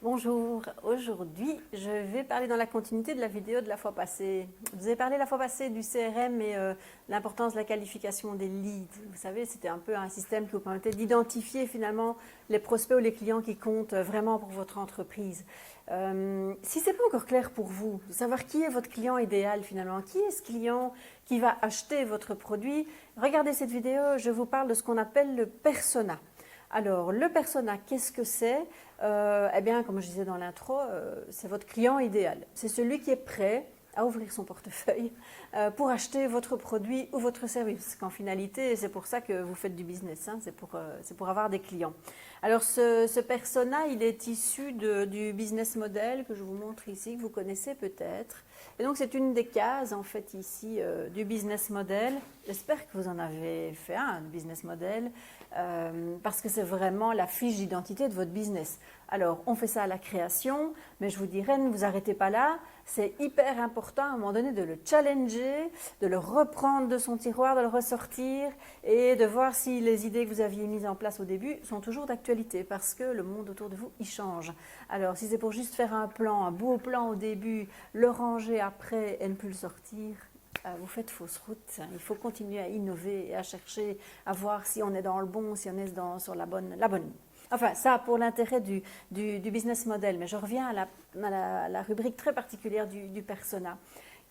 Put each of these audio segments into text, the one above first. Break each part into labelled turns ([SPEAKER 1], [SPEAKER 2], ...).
[SPEAKER 1] Bonjour, aujourd'hui je vais parler dans la continuité de la vidéo de la fois passée. Je vous ai parlé la fois passée du CRM et l'importance de la qualification des leads. Vous savez, c'était un peu un système qui vous permettait d'identifier finalement les prospects ou les clients qui comptent vraiment pour votre entreprise. Si ce n'est pas encore clair pour vous, de savoir qui est votre client idéal finalement, qui est ce client qui va acheter votre produit, regardez cette vidéo, je vous parle de ce qu'on appelle le persona. Alors, le persona, qu'est-ce que c'est? Eh bien, comme je disais dans l'intro, c'est votre client idéal. C'est celui qui est prêt à ouvrir son portefeuille pour acheter votre produit ou votre service. Parce qu'en finalité, c'est pour ça que vous faites du business, hein, c'est pour avoir des clients. Alors, ce persona, il est issu du business model que je vous montre ici, que vous connaissez peut-être. Et donc, c'est une des cases, en fait, ici, du business model. J'espère que vous en avez fait un business model, parce que c'est vraiment la fiche d'identité de votre business. Alors, on fait ça à la création, mais je vous dirais, ne vous arrêtez pas là. C'est hyper important à un moment donné de le challenger, de le reprendre de son tiroir, de le ressortir et de voir si les idées que vous aviez mises en place au début sont toujours d'actualité, parce que le monde autour de vous, il change. Alors, si c'est pour juste faire un plan, un beau plan au début, le ranger après et ne plus le sortir, vous faites fausse route. Il faut continuer à innover et à chercher, à voir si on est dans le bon, si on est sur la bonne ligne. Enfin, ça pour l'intérêt du business model. Mais je reviens à la rubrique très particulière du persona,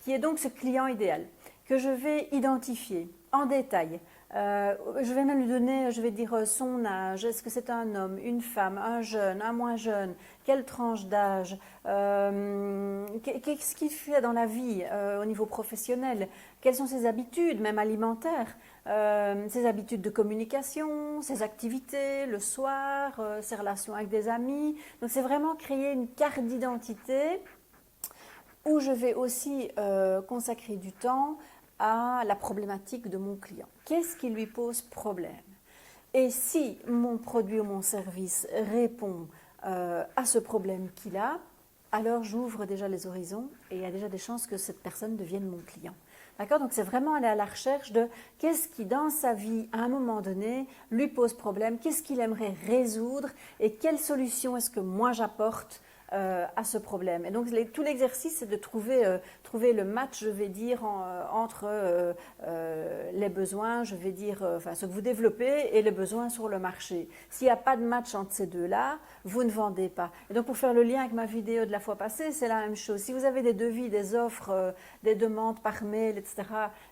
[SPEAKER 1] qui est donc ce client idéal, que je vais identifier en détail. Je vais même lui donner, je vais dire son âge, est-ce que c'est un homme, une femme, un jeune, un moins jeune, quelle tranche d'âge, qu'est-ce qu'il fait dans la vie au niveau professionnel, quelles sont ses habitudes, même alimentaires, ses habitudes de communication, ses activités le soir, ses relations avec des amis. Donc c'est vraiment créer une carte d'identité où je vais aussi consacrer du temps à la problématique de mon client. Qu'est-ce qui lui pose problème? Et si mon produit ou mon service répond à ce problème qu'il a, alors j'ouvre déjà les horizons et il y a déjà des chances que cette personne devienne mon client. D'accord? Donc c'est vraiment aller à la recherche de qu'est-ce qui dans sa vie, à un moment donné, lui pose problème, qu'est-ce qu'il aimerait résoudre et quelle solution est-ce que moi j'apporte à ce problème. Et donc tout l'exercice, c'est de trouver le match, je vais dire, entre les besoins, je vais dire, ce que vous développez et les besoins sur le marché. S'il n'y a pas de match entre ces deux-là, vous ne vendez pas. Et donc pour faire le lien avec ma vidéo de la fois passée, c'est la même chose. Si vous avez des devis, des offres, des demandes par mail, etc.,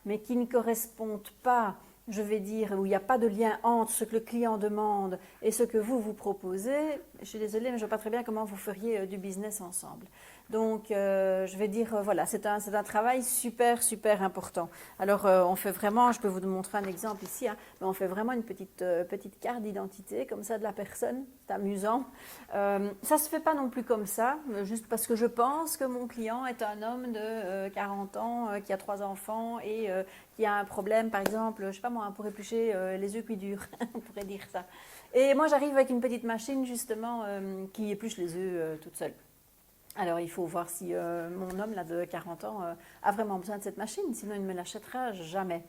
[SPEAKER 1] mais qui ne correspondent pas, je vais dire, où il n'y a pas de lien entre ce que le client demande et ce que vous proposez, je suis désolée, mais je ne vois pas très bien comment vous feriez du business ensemble. Donc, je vais dire, voilà, c'est un travail super, super important. Alors, on fait vraiment, je peux vous montrer un exemple ici, hein, mais on fait vraiment une petite carte d'identité, comme ça, de la personne. C'est amusant. Ça ne se fait pas non plus comme ça, juste parce que je pense que mon client est un homme de 40 ans, qui a 3 enfants et qui a un problème, par exemple, je ne sais pas moi, pour éplucher les œufs cuits durs, on pourrait dire ça. Et moi, j'arrive avec une petite machine, justement, qui épluche les œufs toute seule. Alors, il faut voir si mon homme là, de 40 ans a vraiment besoin de cette machine, sinon il ne me l'achètera jamais.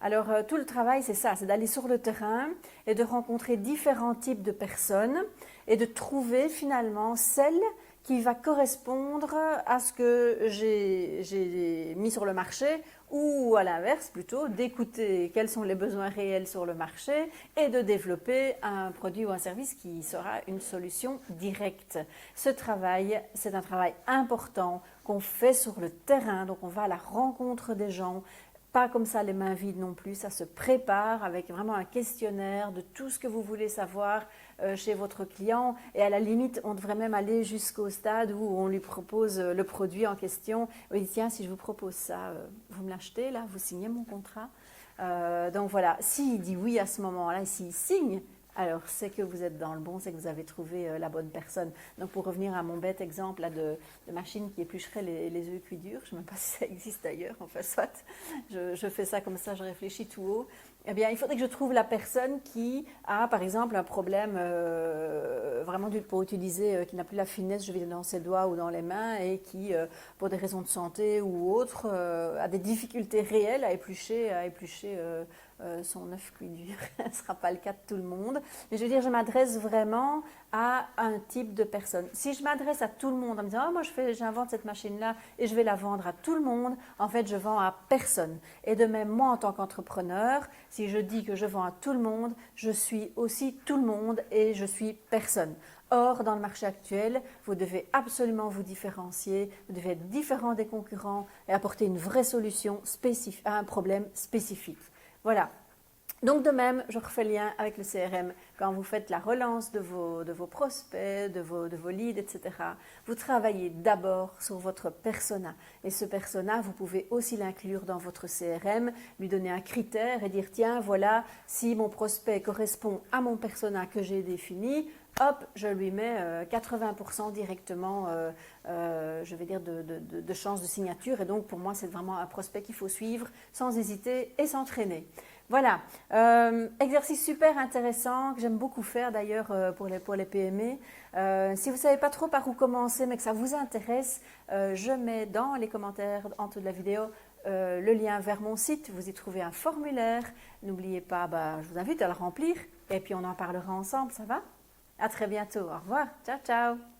[SPEAKER 1] Alors, tout le travail, c'est ça, c'est d'aller sur le terrain et de rencontrer différents types de personnes et de trouver finalement celle qui va correspondre à ce que j'ai mis sur le marché, ou à l'inverse plutôt, d'écouter quels sont les besoins réels sur le marché et de développer un produit ou un service qui sera une solution directe. Ce travail, c'est un travail important qu'on fait sur le terrain, donc on va à la rencontre des gens, pas comme ça les mains vides non plus, ça se prépare avec vraiment un questionnaire de tout ce que vous voulez savoir chez votre client, et à la limite on devrait même aller jusqu'au stade où on lui propose le produit en question. On dit tiens, si je vous propose ça, vous me l'achetez là, vous signez mon contrat. Donc voilà, s'il dit oui à ce moment-là, s'il signe, alors c'est que vous êtes dans le bon, c'est que vous avez trouvé la bonne personne. Donc pour revenir à mon bête exemple là, de machine qui éplucherait les œufs cuits durs, je ne sais même pas si ça existe ailleurs, enfin soit, je fais ça comme ça, je réfléchis tout haut. Eh bien, il faudrait que je trouve la personne qui a, par exemple, un problème vraiment pour utiliser, qui n'a plus la finesse, je vais dire, dans ses doigts ou dans les mains, et qui, pour des raisons de santé ou autres, a des difficultés réelles à éplucher son œuf cuit dur. Ce ne sera pas le cas de tout le monde. Mais je veux dire, je m'adresse vraiment à un type de personne. Si je m'adresse à tout le monde en me disant « Oh, moi j'invente cette machine-là et je vais la vendre à tout le monde », en fait, je vends à personne. Et de même, moi, en tant qu'entrepreneur, si je dis que je vends à tout le monde, je suis aussi tout le monde et je suis personne. Or, dans le marché actuel, vous devez absolument vous différencier, vous devez être différent des concurrents et apporter une vraie solution spécifique à un problème spécifique. Voilà. Donc de même, je refais le lien avec le CRM. Quand vous faites la relance de vos prospects, de vos leads, etc., vous travaillez d'abord sur votre persona. Et ce persona, vous pouvez aussi l'inclure dans votre CRM, lui donner un critère et dire, tiens, voilà, si mon prospect correspond à mon persona que j'ai défini, hop, je lui mets 80% directement, je vais dire, de chances de signature. Et donc, pour moi, c'est vraiment un prospect qu'il faut suivre sans hésiter et s'entraîner. Voilà, exercice super intéressant que j'aime beaucoup faire d'ailleurs pour les PME. Si vous ne savez pas trop par où commencer mais que ça vous intéresse, je mets dans les commentaires en dessous de la vidéo le lien vers mon site. Vous y trouvez un formulaire. N'oubliez pas, je vous invite à le remplir et puis on en parlera ensemble, ça va? À très bientôt, au revoir, ciao ciao.